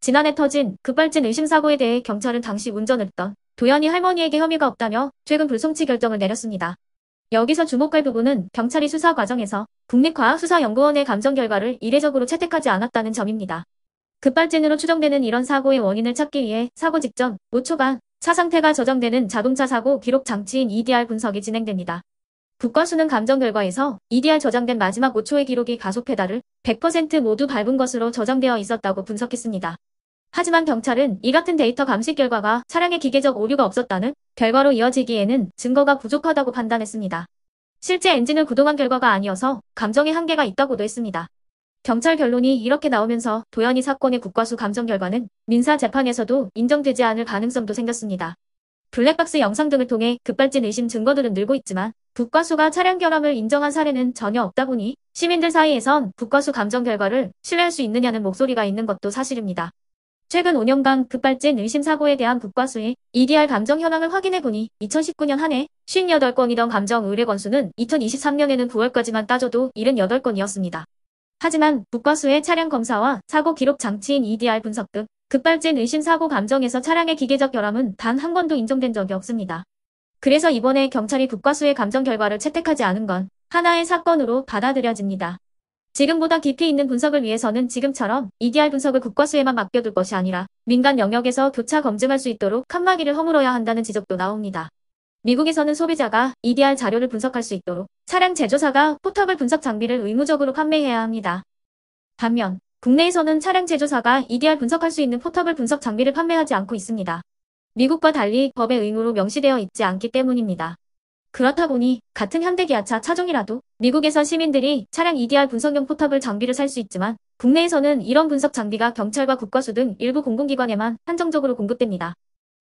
지난해 터진 급발진 의심 사고에 대해 경찰은 당시 운전을 했던 도연이 할머니에게 혐의가 없다며 최근 불송치 결정을 내렸습니다. 여기서 주목할 부분은 경찰이 수사 과정에서 국립과학수사연구원의 감정 결과를 이례적으로 채택하지 않았다는 점입니다. 급발진으로 추정되는 이런 사고의 원인을 찾기 위해 사고 직전 5초간 차 상태가 저장되는 자동차 사고 기록 장치인 EDR 분석이 진행됩니다. 국과수는 감정 결과에서 EDR 저장된 마지막 5초의 기록이 가속 페달을 100% 모두 밟은 것으로 저장되어 있었다고 분석했습니다. 하지만 경찰은 이 같은 데이터 감식 결과가 차량에 기계적 오류가 없었다는 결과로 이어지기에는 증거가 부족하다고 판단했습니다. 실제 엔진을 구동한 결과가 아니어서 감정의 한계가 있다고도 했습니다. 경찰 결론이 이렇게 나오면서 도연이 사건의 국과수 감정 결과는 민사 재판에서도 인정되지 않을 가능성도 생겼습니다. 블랙박스 영상 등을 통해 급발진 의심 증거들은 늘고 있지만 국과수가 차량 결함을 인정한 사례는 전혀 없다 보니 시민들 사이에선 국과수 감정 결과를 신뢰할 수 있느냐는 목소리가 있는 것도 사실입니다. 최근 5년간 급발진 의심 사고에 대한 국과수의 EDR 감정 현황을 확인해보니 2019년 한 해 58건이던 감정 의뢰 건수는 2023년에는 9월까지만 따져도 78건이었습니다. 하지만 국과수의 차량 검사와 사고 기록 장치인 EDR 분석 등 급발진 의심 사고 감정에서 차량의 기계적 결함은 단 한 건도 인정된 적이 없습니다. 그래서 이번에 경찰이 국과수의 감정 결과를 채택하지 않은 건 하나의 사건으로 받아들여집니다. 지금보다 깊이 있는 분석을 위해서는 지금처럼 EDR 분석을 국과수에만 맡겨둘 것이 아니라 민간 영역에서 교차 검증할 수 있도록 칸막이를 허물어야 한다는 지적도 나옵니다. 미국에서는 소비자가 EDR 자료를 분석할 수 있도록 차량 제조사가 포터블 분석 장비를 의무적으로 판매해야 합니다. 반면 국내에서는 차량 제조사가 EDR 분석할 수 있는 포터블 분석 장비를 판매하지 않고 있습니다. 미국과 달리 법에 의무로 명시되어 있지 않기 때문입니다. 그렇다 보니 같은 현대기아차 차종이라도 미국에서 시민들이 차량 EDR 분석용 포터블 장비를 살 수 있지만 국내에서는 이런 분석 장비가 경찰과 국과수 등 일부 공공기관에만 한정적으로 공급됩니다.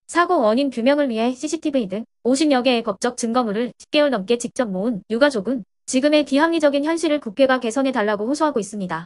사고 원인 규명을 위해 CCTV 등 50여 개의 법적 증거물을 10개월 넘게 직접 모은 유가족은 지금의 비합리적인 현실을 국회가 개선해달라고 호소하고 있습니다.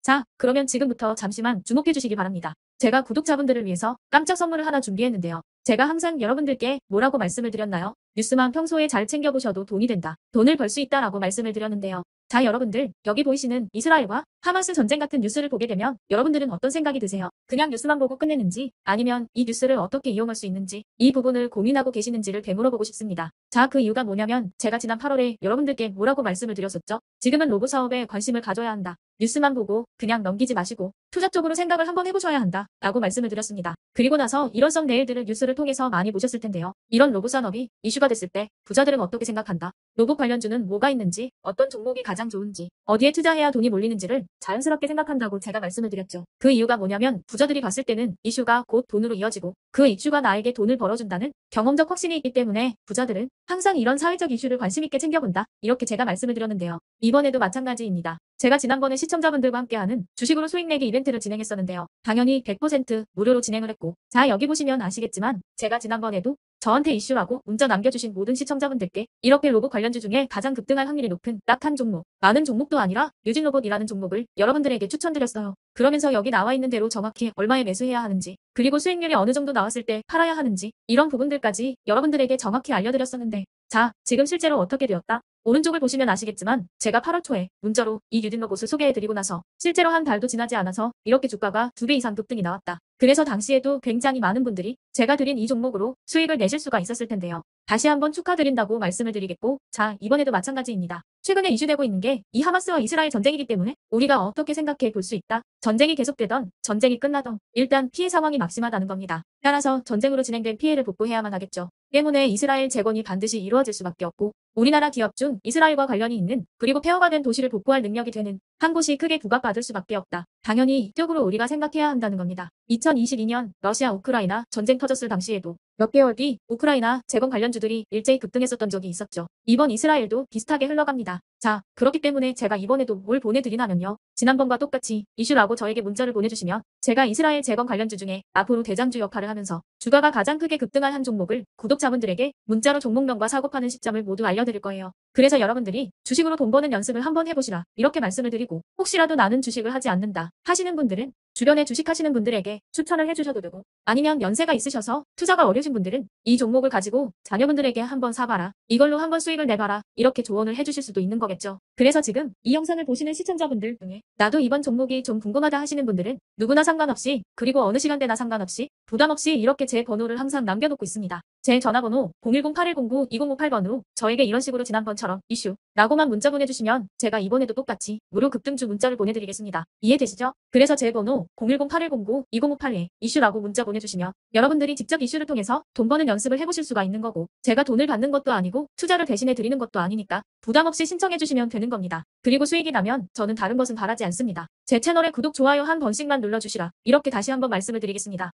자, 그러면 지금부터 잠시만 주목해주시기 바랍니다. 제가 구독자분들을 위해서 깜짝 선물을 하나 준비했는데요. 제가 항상 여러분들께 뭐라고 말씀을 드렸나요? 뉴스만 평소에 잘 챙겨보셔도 돈이 된다. 돈을 벌 수 있다라고 말씀을 드렸는데요. 자, 여러분들, 여기 보이시는 이스라엘과 하마스 전쟁 같은 뉴스를 보게 되면 여러분들은 어떤 생각이 드세요? 그냥 뉴스만 보고 끝내는지 아니면 이 뉴스를 어떻게 이용할 수 있는지 이 부분을 고민하고 계시는지를 되물어보고 싶습니다. 자, 그 이유가 뭐냐면 제가 지난 8월에 여러분들께 뭐라고 말씀을 드렸었죠? 지금은 로봇 사업에 관심을 가져야 한다. 뉴스만 보고 그냥 넘기지 마시고 투자 쪽으로 생각을 한번 해보셔야 한다 라고 말씀을 드렸습니다. 그리고 나서 이런 썸네일들을 뉴스를 통해서 많이 보셨을 텐데요. 이런 로봇 산업이 이슈가 됐을 때 부자들은 어떻게 생각한다? 로봇 관련주는 뭐가 있는지, 어떤 종목이 가장 좋은지, 어디에 투자해야 돈이 몰리는지를 자연스럽게 생각한다고 제가 말씀을 드렸죠. 그 이유가 뭐냐면 부자들이 봤을 때는 이슈가 곧 돈으로 이어지고 그 이슈가 나에게 돈을 벌어준다는 경험적 확신이 있기 때문에 부자들은 항상 이런 사회적 이슈를 관심 있게 챙겨본다. 이렇게 제가 말씀을 드렸는데요. 이번에도 마찬가지입니다. 제가 지난번에 시청자분들과 함께하는 주식으로 수익 내기 이벤트를 진행했었는데요. 당연히 100% 무료로 진행을 했고 자, 여기 보시면 아시겠지만 제가 지난번에도 저한테 이슈라고 문자 남겨주신 모든 시청자분들께 이렇게 로봇 관련주 중에 가장 급등할 확률이 높은 딱 한 종목, 많은 종목도 아니라 뉴진로봇이라는 종목을 여러분들에게 추천드렸어요. 그러면서 여기 나와 있는 대로 정확히 얼마에 매수해야 하는지, 그리고 수익률이 어느 정도 나왔을 때 팔아야 하는지 이런 부분들까지 여러분들에게 정확히 알려드렸었는데 자, 지금 실제로 어떻게 되었다? 오른쪽을 보시면 아시겠지만 제가 8월 초에 문자로 이 뉴진로봇을 소개해드리고 나서 실제로 한 달도 지나지 않아서 이렇게 주가가 2배 이상 급등이 나왔다. 그래서 당시에도 굉장히 많은 분들이 제가 드린 이 종목으로 수익을 내실 수가 있었을 텐데요. 다시 한번 축하드린다고 말씀을 드리겠고 자, 이번에도 마찬가지입니다. 최근에 이슈되고 있는 게 이 하마스와 이스라엘 전쟁이기 때문에 우리가 어떻게 생각해 볼 수 있다. 전쟁이 계속되던 전쟁이 끝나던 일단 피해 상황이 막심하다는 겁니다. 따라서 전쟁으로 진행된 피해를 복구해야만 하겠죠. 때문에 이스라엘 재건이 반드시 이루어질 수밖에 없고 우리나라 기업 중 이스라엘과 관련이 있는 그리고 폐허가 된 도시를 복구할 능력이 되는 한 곳이 크게 부각받을 수밖에 없다. 당연히 이쪽으로 우리가 생각해야 한다는 겁니다. 2022년 러시아 우크라이나 전쟁 터졌을 당시에도 몇 개월 뒤 우크라이나 재건 관련주들이 일제히 급등했었던 적이 있었죠. 이번 이스라엘도 비슷하게 흘러갑니다. 자, 그렇기 때문에 제가 이번에도 뭘 보내드리냐면요. 지난번과 똑같이 이슈라고 저에게 문자를 보내주시면 제가 이스라엘 재건 관련주 중에 앞으로 대장주 역할을 하면서 주가가 가장 크게 급등할 한 종목을 구독자분들에게 문자로 종목명과 사고 파는 시점을 모두 알려드릴 거예요. 그래서 여러분들이 주식으로 돈 버는 연습을 한번 해보시라. 이렇게 말씀을 드리고 혹시라도 나는 주식을 하지 않는다 하시는 분들은 주변에 주식하시는 분들에게 추천을 해주셔도 되고 아니면 연세가 있으셔서 투자가 어려우신 분들은 이 종목을 가지고 자녀분들에게 한번 사봐라. 이걸로 한번 수익을 내봐라. 이렇게 조언을 해주실 수도 있는 거겠죠. 그래서 지금 이 영상을 보시는 시청자분들 중에 나도 이번 종목이 좀 궁금하다 하시는 분들은 누구나 상관없이 그리고 어느 시간대나 상관없이 부담 없이 이렇게 제 번호를 항상 남겨놓고 있습니다. 제 전화번호 010-8109-2058번으로 저에게 이런 식으로 지난번처럼 이슈라고만 문자 보내주시면 제가 이번에도 똑같이 무료 급등주 문자를 보내드리겠습니다. 이해되시죠? 그래서 제 번호 010-8109-2058에 이슈라고 문자 보내주시면 여러분들이 직접 이슈를 통해서 돈 버는 연습을 해보실 수가 있는 거고 제가 돈을 받는 것도 아니고 투자를 대신해 드리는 것도 아니니까 부담 없이 신청해 주시면 되는 겁니다. 그리고 수익이 나면 저는 다른 것은 바라지 않습니다. 제 채널에 구독, 좋아요 한 번씩만 눌러주시라. 이렇게 다시 한번 말씀을 드리겠습니다.